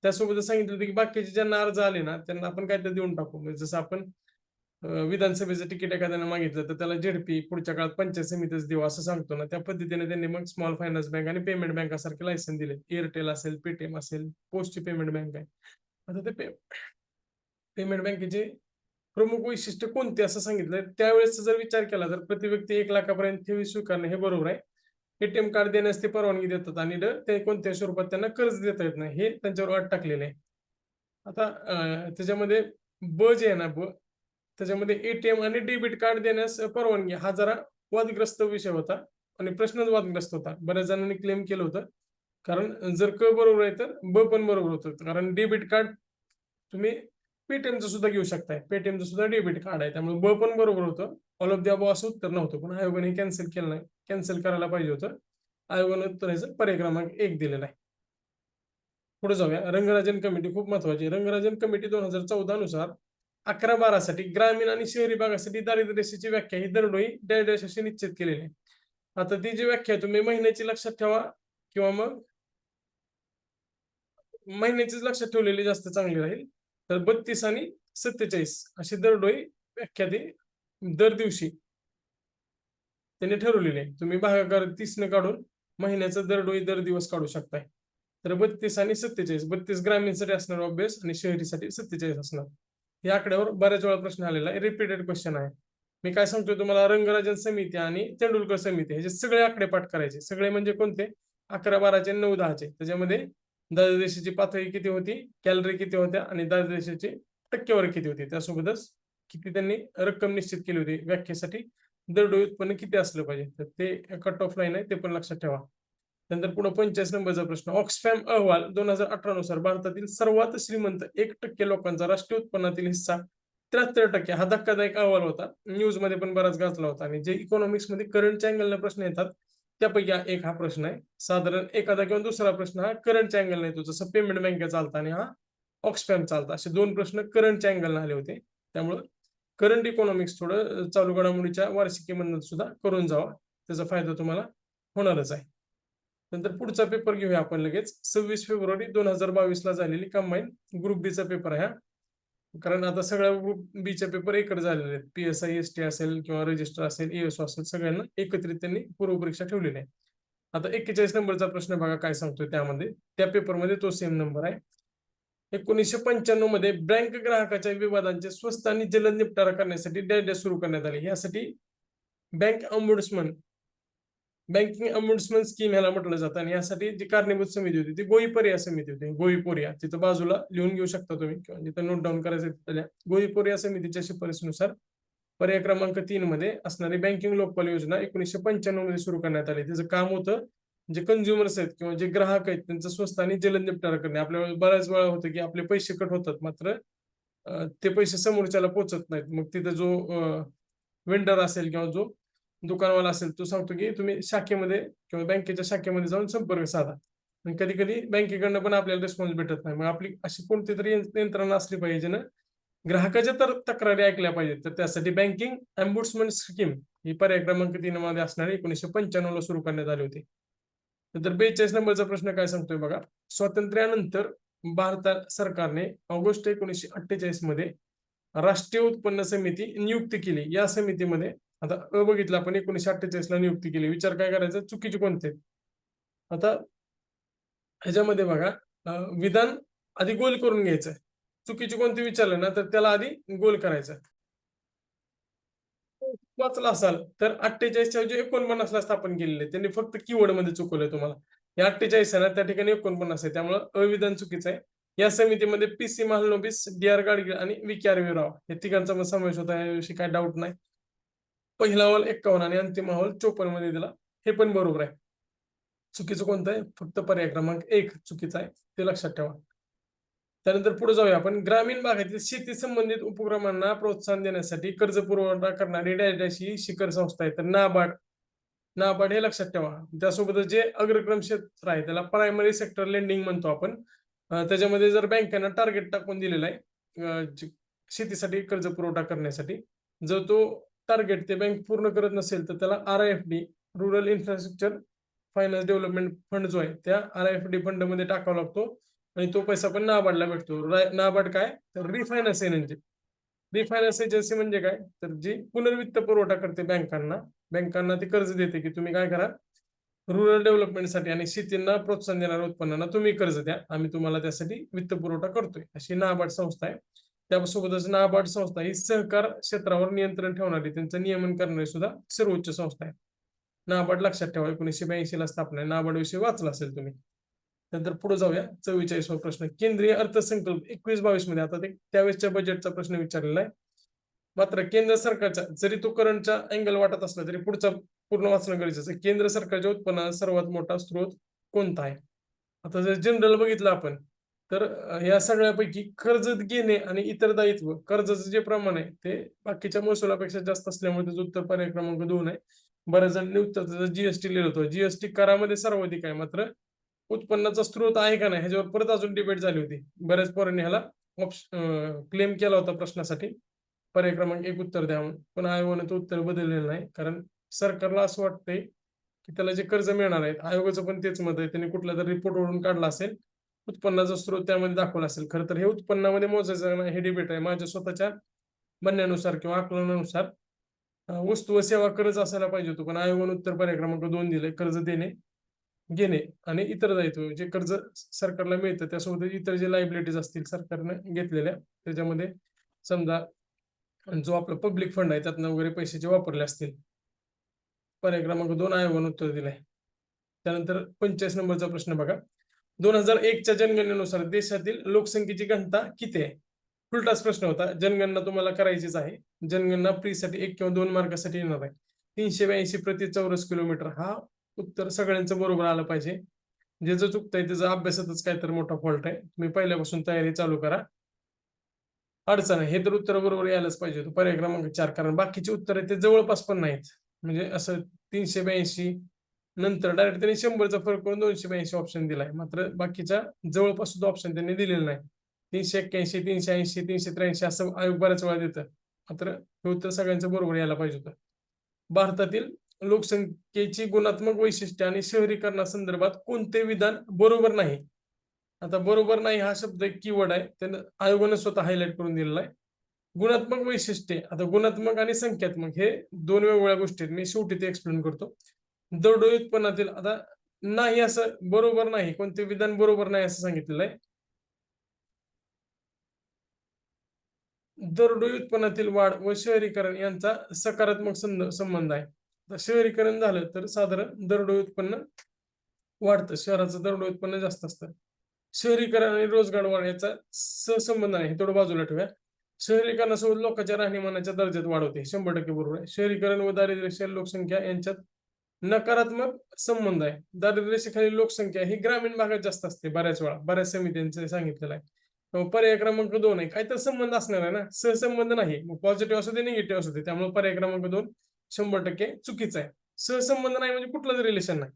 त्यासोबत सांगितलं होतं की बाकीचे ज्यांना अर्ज आले ना त्यांना आपण काहीतरी देऊन टाकू. म्हणजे जसं आपण विधानसभेचं तिकीट एखाद्याने मागितलं तर त्याला झेडपी पुढच्या काळात पंचायत समितीच देऊ असं सांगतो ना, त्या पद्धतीने त्यांनी मग स्मॉल फायनान्स बँक आणि पेमेंट बँकासारखे लायसन दिले. एअरटेल असेल, पेटीएम असेल, पोस्टची पेमेंट बँक आहे. आता ते पेमेंट बँकेचे प्रमुख वैशिष्ट्य कोणते असं सांगितलंय. त्यावेळेस जर विचार केला तर प्रति व्यक्ती 1 लाखापर्यंत ठेवी स्वीकारणे हे बरोबर आहे. ATM कार्ड देण्यास ते परवानगी देतात आणि ते कोणत्या स्वरूपात त्यांना कर्ज देता येत नाही, हे त्यांच्यावर अट टाकलेले आहे. आता त्याच्यामध्ये ब जे आहे ना, त्याच्यामध्ये ATM आणि डेबिट कार्ड देण्यास परवानगी, हा जरा वादग्रस्त विषय होता आणि प्रश्नच वादग्रस्त होता. बऱ्याच जणांनी क्लेम केलं होतं, कारण जर क बरोबर आहे तर ब पण बरोबर होतं. कारण डेबिट कार्ड तुम्ही पेटीएमचं सुद्धा घेऊ शकताय, पेटीएमचं सुद्धा डेबिट कार्ड आहे, त्यामुळे ब पण बरोबर होतं. ऑल ऑफ द अबव असं उत्तर नव्हतं, पण आयोगाने कॅन्सल केलं नाही, कॅन्सल करायला पाहिजे होतं. आयोगाने उत्तर ह्याचं पर्याय क्रमांक 1 दिलेला आहे. पुढे जाऊया. रंगराजन कमिटी खूप महत्वाची. रंगराजन कमिटी 2014 नुसार 11-12 साठी ग्रामीण आणि शहरी भागासाठी दारिद्र्य रेषेची व्याख्या ही दरडोई डॅश अशी निश्चित केलेली आहे. आता ती जी व्याख्या तुम्ही महिन्याची लक्षात ठेवा किंवा मग महिन्याचीच लक्षात ठेवलेली जास्त चांगली राहील. तर 32 आणि 47 अशी दरडोई व्याख्या ती दर दिवशी त्यांनी ठरवलेली आहे. तुम्ही भागाकार 30 ने काढून महिन्याचा दरडोई दर दिवस काढू शकताय. तर 32 आणि 47, 32 ग्रामीणसाठी असणार ऑब्वियस आणि शहरीसाठी 47 असणार. या आकड्यावर बऱ्याच वेळा प्रश्न आलेला आहे, रिपीटेड क्वेश्चन आहे. मी काय सांगतोय तुम्हाला, रंगराजन समिती आणि तेंडुलकर समिती ह्याचे सगळे आकडे पाठ करायचे. सगळे म्हणजे कोणते, 11-12चे 9-10चे. त्याच्यामध्ये दारिद्र्य पातळी किती होती, कॅलरी किती होत्या आणि दारिद्र्य टक्केवारी किती होती, त्यासोबतच किती त्यांनी रक्कम निश्चित केली होती व्याख्येसाठी, दरडोई उत्पन्न किती असलं पाहिजे. तर ते कट ऑफ लाईन आहे, ते पण लक्षात ठेवा. नंतर पुढे 45 नंबरचा प्रश्न, ऑक्सफॅम अहवाल 2018 नुसार भारतातील सर्वात श्रीमंत 1% लोकांचा राष्ट्रीय उत्पन्नातील हिस्सा 73%. हा धक्कादायक अहवाल होता, न्यूज मध्ये पण बराच गाजला होता. आणि जे इकॉनॉमिक्स मध्ये करंटच्या अँगलने प्रश्न येतात त्यापैकी एक हा प्रश्न आहे. साधारण एखादा किंवा दुसरा प्रश्न हा करंटच्या अँगलने येतो, जसं पेमेंट बँकेचा चालता आणि हा ऑक्सफॅम चालता. असे 2 प्रश्न करंटच्या अँगलने आले होते. त्यामुळे करंट इकॉनॉमिक्स थोडं चालू घडामोडीच्या वार्षिकीमधून सुद्धा करून जावा, त्याचा फायदा तुम्हाला होणारच आहे. नंतर पुढचा पेपर घेऊया आपण लगेच. 26 फेब्रुवारी 2022 ला झालेली कंबाईन ग्रुप बी चा पेपर आहे. कारण आता सगळ्या ग्रुप बी चे पेपर एकत्र झालेले आहेत. PSI ST असेल किंवा रजिस्टर असेल, ASO असेल, सगळ्यांना एकत्रित त्यांनी पूर्वपरीक्षा ठेवलेली आहे. आता 41 नंबरचा प्रश्न बघा काय सांगतोय त्यामध्ये, त्या पेपरमध्ये तो सेम नंबर आहे. 1995 मध्ये बँक ग्राहकाच्या विवादांचे स्वस्त आणि जलद निपटारा करण्यासाठी डॅश सुरू करण्यात आली. यासाठी बँक ऑम्बुड्समन बँकिंग ऑम्बुड्समन स्कीम ह्याला म्हटलं जातं. आणि यासाठी जी कारणीभूत समिती होती ती गोईपोरिया समिती होती. गोईपोरिया तिथं बाजूला लिहून घेऊ शकता तुम्ही किंवा जिथं नोट डाऊन करायचं. गोईपोरिया समितीच्या शिफारसीनुसार पर्याय क्रमांक 3 मध्ये असणारी बँकिंग लोकपाल योजना 1995 मध्ये सुरू करण्यात आली. त्याचं काम होतं जे कंझ्युमर्स आहेत किंवा जे ग्राहक आहेत त्यांचं स्वस्त आणि जलद निपटारा करणे. आपल्याला बऱ्याच वेळा होतं की आपले पैसे कट होतात, मात्र ते पैसे समोरच्याला पोहोचत नाहीत. मग तिथं जो वेंडर असेल किंवा जो दुकानवाला असेल तो सांगतो की तुम्ही शाखेमध्ये किंवा बँकेच्या शाखेमध्ये जाऊन संपर्क साधा. आणि कधी कधी बँकेकडनं पण आपल्याला रिस्पॉन्स भेटत नाही. मग आपली अशी कोणती तरी यंत्रणा असली पाहिजे ज्यानं ग्राहकाच्या तर तक्रारी ऐकल्या पाहिजेत. तर त्यासाठी बँकिंग ऑम्बुड्समन स्कीम ही पर्याय क्रमांक 3 मध्ये असणारी 1995 ला सुरू करण्यात आली होती. नंतर 42 नंबरचा प्रश्न काय सांगतोय बघा. स्वातंत्र्यानंतर भारत सरकारने ऑगस्ट 1948 मध्ये राष्ट्रीय उत्पन्न समिती नियुक्त केली. या समितीमध्ये आता बघितलं आपण 1948 ला नियुक्ती केली. विचार काय करायचा, चुकीचे कोणते. आता ह्याच्यामध्ये बघा विधान आधी गोल करून घ्यायचं. चुकीचे कोणते विचारलं ना तर त्याला आधी गोल करायचं. वाचला असाल तर 48च्या ऐवजी 49 ला स्थापन केलेले. त्यांनी फक्त कीवर्ड मध्ये चुकवलंय तुम्हाला. हे 48 आहे ना त्या ठिकाणी 49 आहे, त्यामुळे अविधान चुकीचं आहे. या समितीमध्ये पी.सी. महालनोबिस, डी.आर. गाडगीळ आणि व्ही.के.आर. राव या तिघांचा पण समावेश होता. याविषयी काय डाऊट नाही. पहिला अहवाल 51 आणि अंतिम अहवाल 54 मध्ये दिला. हे पण बरोबर आहे. चुकीचं कोणतं आहे, फक्त पर्याय क्रमांक 1 चुकीचा आहे, ते लक्षात ठेवा. त्यानंतर पुढे जाऊया आपण. ग्रामीण भागातील शेती संबंधित उपक्रमांना प्रोत्साहन देण्यासाठी कर्ज पुरवठा करणारी डॅश ही शिखर संस्था आहे. तर नाबार्ड. नाबार्ड हे लक्षात ठेवा. त्यासोबतच जे अग्रक्रम क्षेत्र आहे त्याला प्रायमरी सेक्टर लेंडिंग म्हणतो आपण. त्याच्यामध्ये जर बँकांना टार्गेट टाकून दिलेलं आहे शेतीसाठी कर्ज पुरवठा करण्यासाठी. जर तो टार्गेट ते बँक पूर्ण करत नसेल तर त्याला RIFD rural infrastructure finance development fund जो आहे त्या RIFD फंड मध्ये टाकावा लागतो. आणि तो पैसा पण नाबार्डला भेटतो. नाबार्ड काय तर रिफायनान्स एजन्सी. रिफायनान्स एजन्सी म्हणजे काय तर जी पुनर्वित्त पुरवठा करते बँकांना ते कर्ज देते की तुम्ही काय करा, रुरल डेव्हलपमेंटसाठी आणि शेतींना प्रोत्साहन देणाऱ्या उत्पन्नांना तुम्ही कर्ज द्या, आम्ही तुम्हाला त्यासाठी वित्त पुरवठा करतोय. अशी नाबार्ड संस्था आहे. त्यासोबतच नाबार्ड संस्था ही सहकार क्षेत्रावर नियंत्रण ठेवणारी, त्यांचं नियमन करणारी सुद्धा सर्वोच्च संस्था आहे. नाबार्ड लक्षात ठेवा. 1982 ला स्थापना आहे. नाबार्ड विषयी वाचला असेल तुम्ही. नंतर पुढे जाऊया. 44वा प्रश्न. केंद्रीय अर्थसंकल्प 21-22 मध्ये आता ते त्यावेळेसच्या बजेटचा प्रश्न विचारलेला आहे. मात्र केंद्र सरकारच्या जरी तो करंटचा अँगल वाटत असला तरी पुढचा पूर्ण वाचणं गरजेचं आहे. केंद्र सरकारच्या उत्पन्नाचा सर्वात मोठा स्रोत कोणता आहे. आता जर जनरल बघितलं आपण तर या सगळ्यापैकी कर्ज घेणे आणि इतर दायित्व, कर्जाचं जे प्रमाण आहे ते बाकीच्या महसुलापेक्षा जास्त असल्यामुळे त्याचं उत्तर पर्याय क्रमांक 2 आहे. बऱ्याच जणांनी उत्तर त्याचं जीएसटी लिहिलं होतं. जीएसटी करामध्ये सर्वाधिक आहे, मात्र उत्पन्नाचा स्रोत आहे का नाही ह्याच्यावर परत अजून डिबेट झाली होती. बऱ्याच पोरांनी ह्याला क्लेम केला होता प्रश्नासाठी पर्याय क्रमांक 1 उत्तर द्या म्हणून. पण आयोगाने तो उत्तर बदललेलं नाही, कारण सरकारला असं वाटतंय की त्याला जे कर्ज मिळणार आहे, आयोगाचं पण तेच मत आहे, त्यांनी कुठला तरी रिपोर्ट वरून काढला असेल, उत्पन्नाचा स्रोत त्यामध्ये दाखवला असेल. खरं तर हे उत्पन्नामध्ये मोजायचं नाही, हे डिबेट आहे. माझ्या स्वतःच्या म्हणण्यानुसार किंवा आकलनानुसार वस्तू व सेवा कर्ज असायला पाहिजे होतं, पण आयोगाने उत्तर पर्याय क्रमांक 2 दिले. कर्ज देणे, घेणे आणि इतर दायित्व जे कर्ज सरकारला मिळतं त्यासोबत इतर जे लायबिलिटीज असतील सरकारने घेतलेल्या, त्याच्यामध्ये समजा जो आपला पब्लिक फंड आहे त्यातनं वगैरे पैसे जे वापरले असतील. पर्याय क्रमांक 2 आयोगाने उत्तर दिलंय. त्यानंतर 45 नंबरचा प्रश्न बघा. 2001च्या जनगणनेनुसार देशातील लोकसंख्येची घनता किती आहे. उलटाच प्रश्न होता. जनगणना तुम्हाला करायचीच आहे. जनगणना प्रीसाठी 1 किंवा 2 मार्कासाठी येणार आहे. 382 प्रति चौरस किलोमीटर. हा उत्तर सगळ्यांचं बरोबर आलं पाहिजे. ज्याचं चुकतंय त्याचं अभ्यासातच काय तर मोठा फॉल्ट आहे. तुम्ही पहिल्यापासून तयारी चालू करा. अडचण आहे. हे तर उत्तर बरोबर यायलाच पाहिजे होतं. पर्याय क्रमांक 4, कारण बाकीचे उत्तर ते जवळपास पण नाहीत. म्हणजे असं 382 नंतर डायरेक्ट त्यांनी 100चा फरक करून 282 ऑप्शन दिलाय. मात्र बाकीच्या जवळपास सुद्धा ऑप्शन त्यांनी दिलेलं नाही. 381, 380, 383 असं आयोग बऱ्याच वेळा देतं. मात्र हे उत्तर सगळ्यांचं बरोबर यायला पाहिजे होतं. भारतातील लोकसंख्येची गुणात्मक वैशिष्ट्ये आणि शहरीकरणासंदर्भात कोणते विधान बरोबर नाही. आता बरोबर नाही हा शब्द एक कीवर्ड आहे, त्यानं आयोगाने स्वतः हायलाइट करून दिलेला आहे. गुणात्मक वैशिष्ट्ये, आता गुणात्मक आणि संख्यात्मक हे 2 वेगवेगळ्या गोष्टी आहेत. मी शेवटी ते एक्सप्लेन करतो. दरडोई उत्पन्नातील, आता नाही, असं बरोबर नाही, कोणते विधान बरोबर नाही असं सांगितलेलं आहे. दरडोई उत्पन्नातील वाढ व शहरीकरण यांचा सकारात्मक संबंध आहे. तर शहरीकरण झालं तर साधारण दरडोई उत्पन्न वाढतं, शहराचं दरडोई उत्पन्न जास्त असतं. शहरीकरण आणि रोजगार वाढ याचा सहसंबंध आहे, हे थोडं बाजूला ठेवूया. शहरीकरणासोबत लोकांच्या राहणीमानाच्या दर्जात वाढ होते, 100% बरोबर आहे. शहरीकरण व दारिद्र्यशील लोकसंख्या यांच्यात नकारात्मक संबंध आहे. दारिद्र्यरेषेखालील लोकसंख्या ही ग्रामीण भागात जास्त असते बऱ्याच वेळा, बऱ्याच समित्यांचं सांगितलेलं आहे. पर्याय क्रमांक 2 आहे. काहीतरी संबंध असणार आहे ना, सहसंबंध नाही. मग पॉझिटिव्ह असू दे, निगेटिव्ह असू दे. त्यामुळे पर्याय क्रमांक 2 100% चुकीचा आहे. सहसंबंध नाही म्हणजे कुठलंच रिलेशन नाही.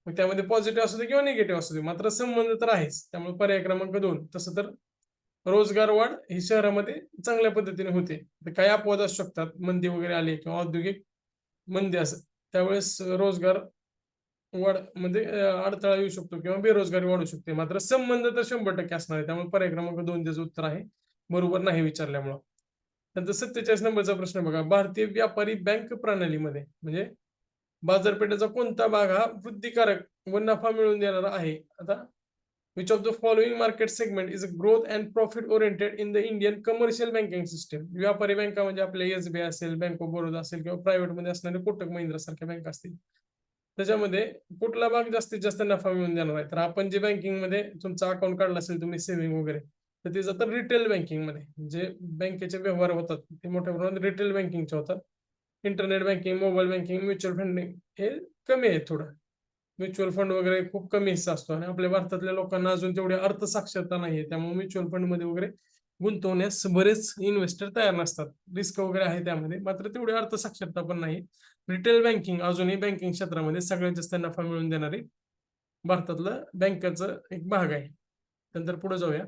मग त्यामध्ये पॉझिटिव्ह असू दे किंवा निगेटिव्ह असू दे, मात्र संबंध तर आहेच. त्यामुळे पर्याय क्रमांक 2. तसं तर रोजगार वाढ ही शहरामध्ये चांगल्या पद्धतीने होते. तर काही अपवाद असू शकतात, मंदी वगैरे आली किंवा औद्योगिक मंदी असेल, त्यावेळेस रोजगार वाढ म्हणजे अडथळा येऊ शकतो किंवा बेरोजगारी वाढू शकते. मात्र संबंध तर 100% असणार आहे. त्यामुळे पर्याय क्रमांक 2 त्याचं उत्तर आहे. बरोबर नाही विचारल्यामुळं. नंतर 47 नंबरचा प्रश्न बघा. भारतीय व्यापारी बँक प्रणालीमध्ये म्हणजे बाजारपेठेचा कोणता भाग हा वृद्धिकारक व नफा मिळवून देणारा आहे? आता which of the following market segment is growth and profit oriented in the Indian commercial banking system? व्यापारी बँका म्हणजे आपल्या एसबीआय असेल, बँक ऑफ बरोदा असेल किंवा प्रायव्हेट मध्ये असणारे कोटक महिंद्रा सारख्या बँक असतील. त्याच्यामध्ये कुठला भाग जास्तीत जास्त नफा मिळवून देणार आहे? तर आपण जे बँकिंग मध्ये तुमचा अकाउंट काढला असेल तुम्ही सेव्हिंग वगैरे, तर ते जातं रिटेल बँकिंग मध्ये. जे बँकेचे व्यवहार होतात ते मोठ्या प्रमाणात रिटेल बँकिंगचे होतात. Internet banking, mobile banking, mutual funding हे कमी आहे थोडं. म्युच्युअल फंड वगैरे खूप कमी हिस्सा असतो आणि आपल्या भारतातल्या लोकांना अजून तेवढी अर्थसाक्षरता नाहीये. त्यामुळे म्युच्युअल फंड मध्ये वगैरे गुंतवण्यास बरेच इन्व्हेस्टर तयार नसतात. रिस्क वगैरे आहे त्यामध्ये, मात्र तेवढी अर्थसाक्षरता पण नाही. रिटेल बँकिंग अजूनही बँकिंग क्षेत्रामध्ये सगळ्यात जास्त नफा मिळवून देणारी भारतातलं बँकेचं एक भाग आहे. नंतर पुढे जाऊया.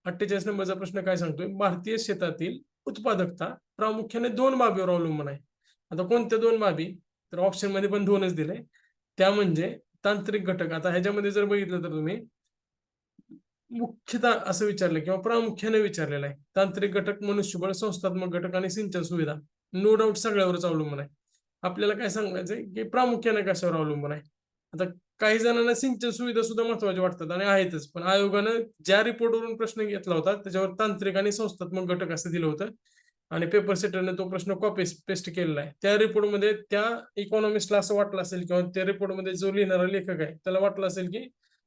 48 नंबरचा प्रश्न काय सांगतोय? भारतीय शेतातील उत्पादकता प्रामुख्याने 2 बाबीवर अवलंबून आहे. आता कोणत्या 2 बाबी? तर ऑप्शन मध्ये पण 2च दिले. त्या म्हणजे तांत्रिक घटक. आता ह्याच्यामध्ये जर बघितलं तर तुम्ही मुख्यतः असं विचारलं किंवा प्रामुख्याने विचारलेलं आहे. तांत्रिक घटक, मनुष्यबळ, संस्थात्मक घटक आणि सिंचन सुविधा. नो डाऊट सगळ्यावरच अवलंबून आहे. आपल्याला काय सांगायचंय की प्रामुख्याने कशावर अवलंबून आहे. आता काही जणांना सिंचन सुविधा सुद्धा महत्वाची वाटतात आणि आहेतच, पण आयोगानं ज्या रिपोर्टवरून प्रश्न घेतला होता त्याच्यावर तांत्रिक आणि संस्थात्मक घटक असं दिलं होतं आणि पेपर सेटरने तो प्रश्न कॉपी पेस्ट केलेला आहे. त्या रिपोर्टमध्ये त्या इकॉनॉमिस्टला असं वाटलं असेल किंवा त्या रिपोर्टमध्ये जो लिहिणारा लेखक आहे त्याला वाटलं असेल की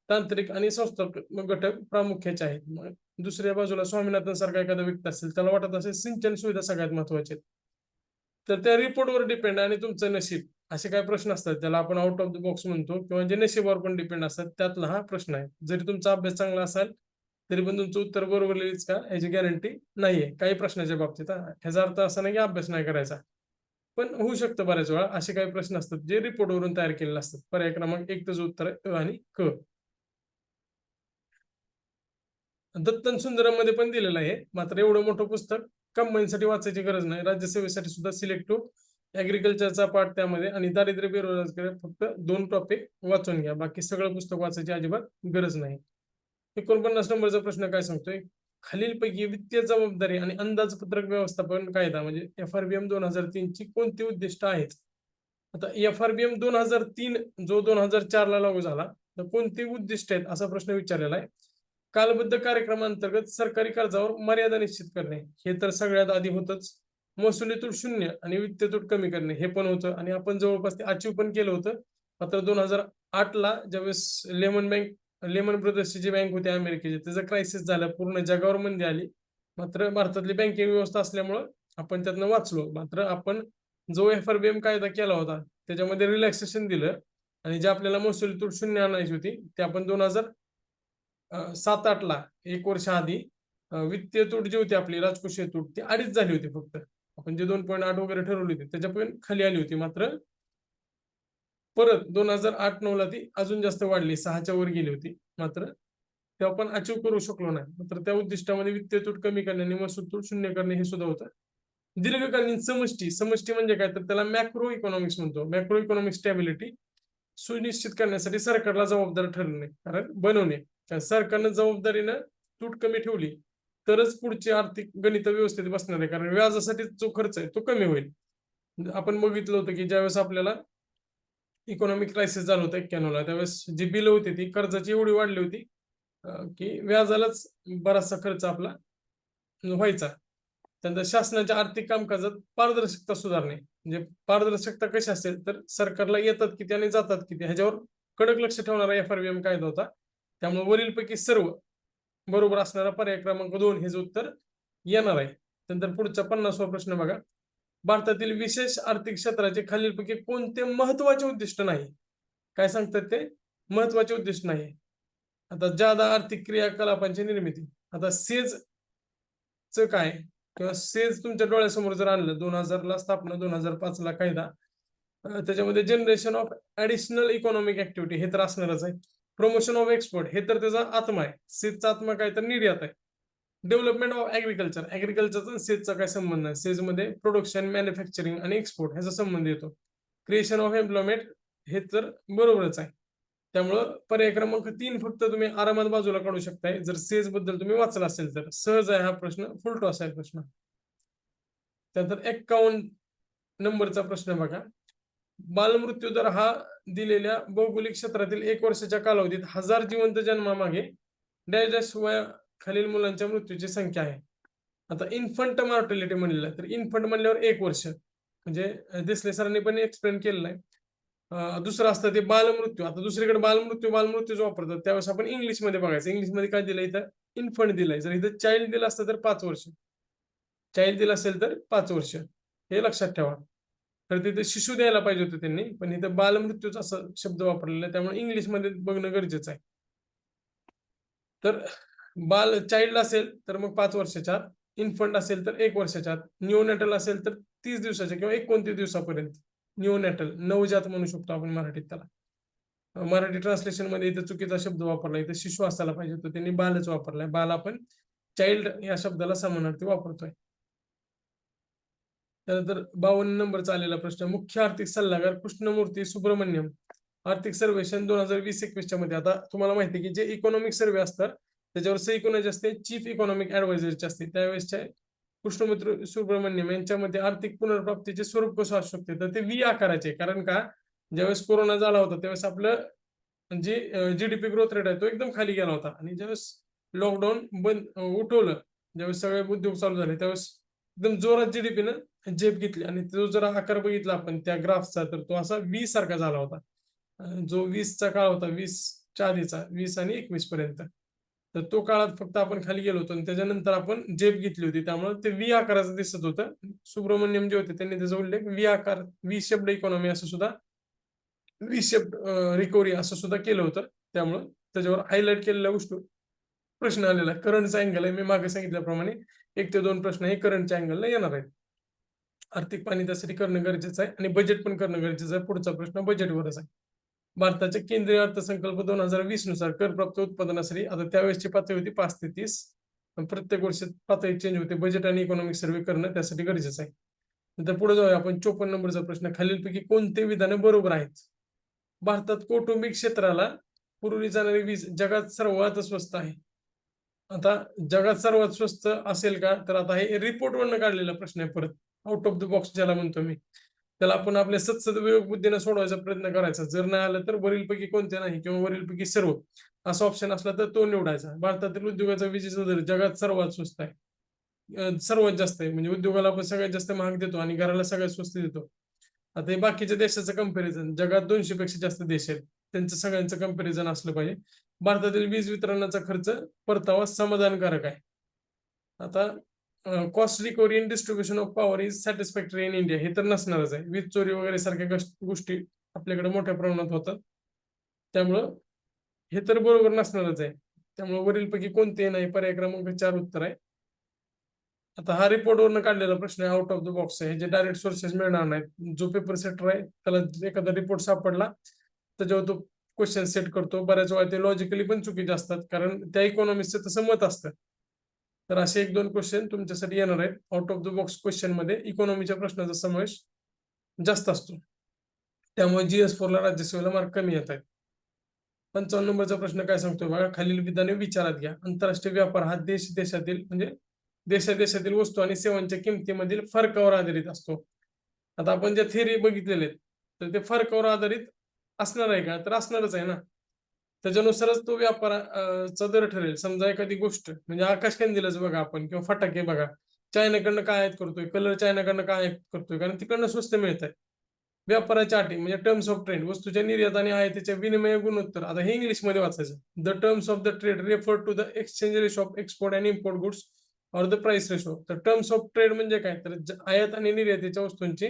तांत्रिक आणि संस्थात्मक घटक प्रामुख्याचे आहेत. मग दुसऱ्या बाजूला स्वामीनाथन सारखा एखादा व्यक्ती असेल त्याला वाटत असेल सिंचन सुविधा सगळ्यात महत्वाचे आहेत. तर त्या रिपोर्टवर डिपेंड आणि तुमचं नशीब असे काही प्रश्न असतात त्याला आपण आउट ऑफ द बॉक्स म्हणतो किंवा जे नशिबावर पण डिपेंड असतात त्यातला हा प्रश्न आहे. जरी तुमचा अभ्यास चांगला असेल तरी पण तुमचं उत्तर बरोबर लिहिच का याची गॅरंटी नाहीये काही प्रश्नाच्या बाबतीत. ह्याचा अर्थ असा नाही की अभ्यास नाही करायचा, पण होऊ शकतं बऱ्याच वेळा असे काही प्रश्न असतात जे रिपोर्टवरून तयार केलेले असतात. पर्याय क्रमांक 1 चं उत्तर आहे अ आणि क. दत्तन सुंदरम मध्ये पण दिलेलं आहे, मात्र एवढं मोठं पुस्तक कंबाईनसाठी वाचायची गरज नाही. राज्यसेवेसाठी सुद्धा सिलेक्टिव्ह ऍग्रिकल्चरचा पार्ट त्यामध्ये आणि दारिद्र्य बेरोजगारी फक्त 2 टॉपिक वाचून घ्या. बाकी सगळं पुस्तक वाचायची अजिबात गरज नाही. 49 नंबरचा प्रश्न काय सांगतोय? खालीलपैकी वित्तीय जबाबदारी आणि अंदाजपत्रक व्यवस्थापन कायदा म्हणजे FRBM 2003 ची कोणती उद्दिष्ट आहेत? आता FRBM 2003 जो 2004 ला लागू झाला, तर कोणती उद्दिष्ट आहेत असा प्रश्न विचारलेला आहे. कालबद्ध कार्यक्रमांतर्गत सरकारी कर्जावर मर्यादा निश्चित करणे हे तर सगळ्यात आधी होतच. महसुली तूट 0 आणि वित्तीय तूट कमी करणे हे पण होतं आणि आपण जवळपास ते अचीव्ह पण केलं होतं. मात्र 2008 ला ज्यावेळेस लेमन ब्रदर्सची जी बँक होती अमेरिकेची त्याचं क्रायसिस झालं, पूर्ण जगावर मंदी आली. मात्र भारतातली बँकिंग व्यवस्था असल्यामुळं आपण त्यातनं वाचलो. मात्र आपण जो FRBM कायदा केला होता त्याच्यामध्ये रिलॅक्सेशन दिलं आणि जे आपल्याला महसुली तूट 0 आणायची होती ते आपण 2007-8 ला 1 वर्ष आधी वित्तीय तूट जी होती आपली राजकोषीय तूट ती 2.5 झाली होती फक्त. आपण जे 2.8 वगैरे ठरवली होती त्याच्या पण खाली आली होती. मात्र परत 2008-9 ला ती अजून जास्त वाढली, 6च्या वर गेली होती. मात्र तेव्हा पण अचीव्ह करू शकलो नाही. मात्र त्या उद्दिष्टामध्ये वित्तीय तूट कमी करणे आणि महसूल तूट 0 करणे हे सुद्धा होतं. दीर्घकालीन समष्टी, समष्टी म्हणजे काय तर त्याला मॅक्रो इकॉनॉमिक्स म्हणतो. मॅक्रो इकॉनॉमिक स्टॅबिलिटी सुनिश्चित करण्यासाठी सरकारला जबाबदार ठरवणे कारण बनवणे. कारण सरकारनं जबाबदारीनं तूट कमी ठेवली तरच पुढची आर्थिक गणित व्यवस्थित बसणार आहे. कारण व्याजासाठी जो खर्च आहे तो कमी होईल. आपण बघितलं होतं की ज्यावेळेस आपल्याला इकॉनॉमिक क्रायसिस झालं होतं 91ला. त्यावेळेस जी बिलं होती ती कर्जाची एवढी वाढली होती की व्याजालाच बराचसा खर्च आपला व्हायचा. त्यानंतर शासनाच्या आर्थिक कामकाजात पारदर्शकता सुधारणे. म्हणजे पारदर्शकता कशी असेल तर सरकारला येतात किती आणि जातात किती ह्याच्यावर कडक लक्ष ठेवणारा FRBM कायदा होता. त्यामुळे वरीलपैकी सर्व बरोबर असणारा पर्याय क्रमांक 2 हेच उत्तर येणार आहे. त्यानंतर पुढचा 50वा प्रश्न बघा. भारतातील विशेष आर्थिक क्षेत्राचे खालीलपैकी कोणते महत्वाचे उद्दिष्ट नाही? काय सांगतात ते? महत्वाचे उद्दिष्ट नाही. आता जादा आर्थिक क्रियाकलापांची निर्मिती. आता सेजचं काय? किंवा सेज तुमच्या डोळ्यासमोर जर आणलं 2000ला स्थापना, 2005ला कायदा. त्याच्यामध्ये generation of additional economic activity हे तर असणारच आहे. प्रमोशन ऑफ एक्सपोर्ट हे तर त्याचा आत्मा आहे. सेजचा आत्मा काय तर निर्यात आहे. डेव्हलपमेंट ऑफ ॲग्रिकल्चर, ॲग्रिकल्चरचा सेजचा काय संबंध आहे? सेजमध्ये प्रोडक्शन, मॅन्युफॅक्चरिंग आणि एक्सपोर्ट ह्याचा संबंध येतो. क्रिएशन ऑफ एम्प्लॉयमेंट हे तर बरोबरच आहे. त्यामुळं पर्याय क्रमांक 3 फक्त तुम्ही आरामात बाजूला काढू शकताय जर सेज बद्दल तुम्ही वाचला असेल तर. सहज आहे हा प्रश्न, फुल टॉस आहे प्रश्न. त्यानंतर 51 नंबरचा प्रश्न बघा. बालमृत्यू दर हा दिलेल्या भौगोलिक क्षेत्रातील 1 वर्षाच्या कालावधीत 1000 जिवंत जन्मामागे डॅश डॅश वयाखालील मुलांच्या मृत्यूची संख्या आहे. आता इन्फंट मॉर्टॅलिटी म्हणलेलं आहे. तर इन्फंट म्हणल्यावर 1 वर्ष. म्हणजे देसले सरांनी पण एक्सप्लेन केलेलं आहे. दुसरं असतं ते बालमृत्यू. आता दुसरीकडे बालमृत्यूच वापरतात. त्यावेळेस आपण इंग्लिशमध्ये बघायचं. इंग्लिशमध्ये काय दिलंय इथं? इन्फंट दिलंय. जर इथं चाइल्ड दिलं असतं तर 5 वर्ष. चाइल्ड दिलं असेल तर 5 वर्ष. हे लक्षात ठेवा. तर तिथे शिशु द्यायला पाहिजे होतं त्यांनी, पण इथं बालमृत्यूच असा शब्द वापरलेला आहे. त्यामुळे इंग्लिशमध्ये बघणं गरजेचं आहे. तर चाइल्ड असेल तर मग 5 वर्षाच्या आत, इन्फंट असेल तर 1 वर्षाच्या आत, निओनॅटल असेल तर 30 दिवसाच्या किंवा 29 दिवसापर्यंत. निओनॅटल, नवजात म्हणू शकतो आपण मराठीत त्याला. मराठी ट्रान्सलेशनमध्ये इथं चुकीचा शब्द वापरला. इथं शिशु असायला पाहिजे होतं. त्यांनी बालच वापरलाय. बाल आपण चाइल्ड या शब्दाला समानार्थी वापरतोय. त्यानंतर 52 नंबरचा आलेला प्रश्न. मुख्य आर्थिक सल्लागार कृष्णमूर्ती सुब्रमण्यम आर्थिक सर्वेक्षण 2020-21च्या मध्ये. आता तुम्हाला माहिती आहे की जे इकॉनॉमिक सर्वे असतात त्याच्यावर सही कोणाची असते? चीफ इकॉनॉमिक ऍडवायझरची असते. त्यावेळेसच्या कृष्णमूर्ती सुब्रमण्यम यांच्यामध्ये आर्थिक पुनर्प्राप्तीचे स्वरूप कसं असू शकते? तर ते व्ही आकाराचे. कारण का ज्यावेळेस कोरोना झाला होता त्यावेळेस आपलं जे जीडीपी ग्रोथ रेट आहे तो एकदम खाली गेला होता आणि ज्यावेळेस लॉकडाऊन उठवलं, ज्यावेळेस सगळे उद्योग चालू झाले त्यावेळेस एकदम जोरात जीडीपीनं झेप घेतली आणि तो जर आकार बघितला आपण त्या ग्राफचा तर तो असा 20 सारखा झाला होता. जो 20चा काळ होता 20च्या आधीचा 20 आणि 21 पर्यंत. तर तो काळात फक्त आपण खाली गेलो होतो आणि त्याच्यानंतर आपण झेप घेतली होती. त्यामुळे ते व्ही आकाराचं दिसत होतं. सुब्रमण्यम जे होते त्यांनी त्याचा उल्लेख व्ही आकार, व्ही शेप्ड इकॉनॉमी असं सुद्धा व्ही शेप्ड रिकव्हरी असं सुद्धा केलं होतं. त्यामुळं त्याच्यावर हायलाइट केलेल्या गोष्टी प्रश्न आलेला आहे. करंटचा अँगल आहे. मी मागे सांगितल्याप्रमाणे 1 ते 2 प्रश्न हे करंटच्या अँगलला येणार आहेत. आर्थिक पाहणी त्यासाठी करणं गरजेचं आहे आणि बजेट पण करणं गरजेचं आहे. पुढचा प्रश्न बजेटवरच आहे. भारताच्या केंद्रीय अर्थसंकल्प 2020 नुसार करप्राप्त उत्पादनासाठी आता त्यावेळेसची पातळी होती 5 ते 30. प्रत्येक वर्षी पातळी चेंज होते. बजेट आणि इकॉनॉमिक सर्व्हे करणं त्यासाठी गरजेचं आहे. नंतर पुढे जाऊया आपण 54 नंबरचा प्रश्न. खालीलपैकी कोणते विधान बरोबर आहेत? भारतात कौटुंबिक क्षेत्राला पुरवली जाणारी वीज जगात सर्वात स्वस्त आहे. आता जगात सर्वात स्वस्त असेल का? तर आता हे रिपोर्टवरनं काढलेला प्रश्न आहे परत. आउट ऑफ द बॉक्स ज्याला म्हणतो मी. त्याला आपण आपल्या सदविवेक बुद्धीने सोडवायचा प्रयत्न करायचा. जर नाही आलं तर वरीलपैकी कोणते नाही किंवा वरीलपैकी सर्व असा ऑप्शन असला तर तो निवडायचा. भारतातील उद्योगाचा विजेचा दर जगात सर्वात स्वस्त आहे. सर्वात जास्त आहे. म्हणजे उद्योगाला आपण सगळ्यात जास्त महाग देतो आणि घराला सगळ्यात स्वस्त देतो. आता हे बाकीच्या देशाचं कंपॅरिझन जगात 200 पेक्षा जास्त देश आहेत. त्यांचं सगळ्यांचं कंपॅरिझन असलं पाहिजे. भारतातील वीज वितरणाचा खर्च परतावा समाधानकारक आहे. आता cost recovery in distribution of power is satisfactory in India हे तर नसणारच आहे. वीज चोरी वगैरे सारख्या गोष्टी आपल्याकडे मोठ्या प्रमाणात होतात. त्यामुळं हे तर बरोबर नसणारच आहे. त्यामुळे वरीलपैकी कोणते नाही. पर्याय क्रमांक 4 उत्तर आहे. आता हा रिपोर्टवरनं काढलेला प्रश्न आहे. आउट ऑफ द बॉक्स आहे. जे डायरेक्ट सोर्सेस मिळणार नाहीत. जो पेपर सेटर आहे त्याला एखादा रिपोर्ट सापडला त्याच्यावर तो क्वेश्चन सेट करतो. बऱ्याच वेळा ते लॉजिकली पण चुकीचे असतात कारण त्या इकॉनॉमिस्टचं तसं मत असतं. तर असे 1-2 क्वेश्चन तुमच्यासाठी येणार आहेत. आउट ऑफ द बॉक्स क्वेश्चनमध्ये इकॉनॉमीच्या प्रश्नाचा समावेश जास्त असतो. त्यामुळे GS4ला राज्यसेवेला मार्क कमी येत आहेत. 55 नंबरचा प्रश्न काय सांगतोय बघा. खालील विधाने विचारात घ्या. आंतरराष्ट्रीय व्यापार हा देशातील म्हणजे देशादेशातील वस्तू आणि सेवांच्या किमतीमधील फरकावर आधारित असतो. आता आपण ज्या थिअरी बघितलेल्या आहेत तर ते फरकावर आधारित असणार आहे का? तर असणारच आहे ना. त्याच्यानुसारच तो चा दर ठरेल. समजा एखादी गोष्ट म्हणजे आकाशकंदीलच बघा आपण किंवा फटाके बघा. चायनाकडनं काय आयात करतोय, कलर चायनाकडनं काय आयात करतोय, कारण तिकडनं स्वस्त मिळतंय. व्यापाराच्या अटी म्हणजे टर्म्स ऑफ ट्रेड वस्तूच्या निर्यात आणि आयातीच्या विनिमय गुणोत्तर. आता हे इंग्लिशमध्ये वाचायचं. The terms of the trade refer to the exchange ratio of export and import goods or the price ratio. तर टर्म्स ऑफ ट्रेड म्हणजे काय? तर आयात आणि निर्यातीच्या वस्तूंची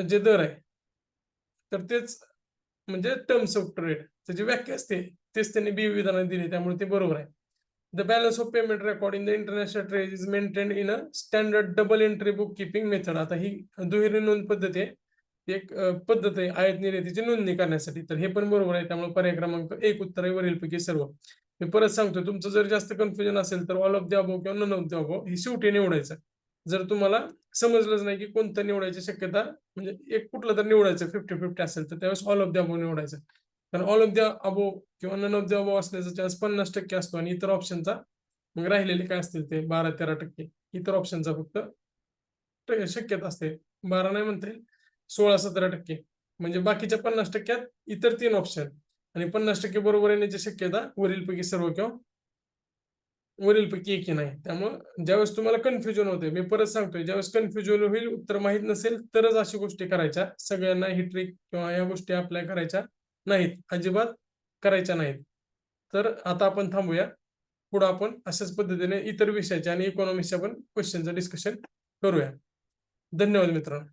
जे दर आहे, तर तेच म्हणजे टर्म्स ऑफ ट्रेड त्याची व्याख्या असते. तेच त्यांनी विधानात दिली, त्यामुळे ते बरोबर आहे. The balance of payment record in the international trade is maintained in a standard double entry book keeping method. आता ही दुहेरी नोंद पद्धती आहे. एक पद्धत आहे आयात निर्यातीची नोंदणी करण्यासाठी. तर हे पण बरोबर आहे. त्यामुळे पर्याय क्रमांक 1 उत्तर आहे वरीलपैकी सर्व. मी परत सांगतो, तुमचं जर जास्त कन्फ्युजन असेल तर ऑल ऑफ द अबोव्ह किंवा नन ऑफ द अबोव्ह हे शेवटी निवडायचं. जर तुम्हाला समजलंच नाही की कोणतं निवडायची शक्यता म्हणजे एक कुठलं तर निवडायचं 50-50 असेल तर त्यावेळेस ऑल ऑफ द अबोव्ह निवडायचं. कारण ऑल ऑफ द अबोव्ह किंवा नन ऑफ द अबोव्ह असण्याचा चान्स 50% असतो आणि इतर ऑप्शनचा मग राहिलेले काय असतील ते 12-13% इतर ऑप्शनचा फक्त शक्यता असते. 12 नाही म्हणता येईल, 16-17% म्हणजे बाकीच्या 50%त इतर 3 ऑप्शन आणि 50% बरोबर येण्याची शक्यता वरीलपैकी सर्व किंवा वरीलपैकी एकही नाही. त्यामुळं ज्यावेळेस तुम्हाला कन्फ्युजन होते, मी परत सांगतोय, ज्यावेळेस कन्फ्युजन होईल, उत्तर माहीत नसेल, तरच अशा गोष्टी करायच्या. सगळ्यांना ही ट्रिक किंवा या गोष्टी अप्लाय करायच्या नाहीत. अजिबात करायच्या नाहीत. तर आता आपण थांबूया. पुढं आपण अशाच पद्धतीने इतर विषयाच्या आणि इकॉनॉमिक्सच्या पण क्वेश्चनचं डिस्कशन करूया. धन्यवाद मित्रांनो.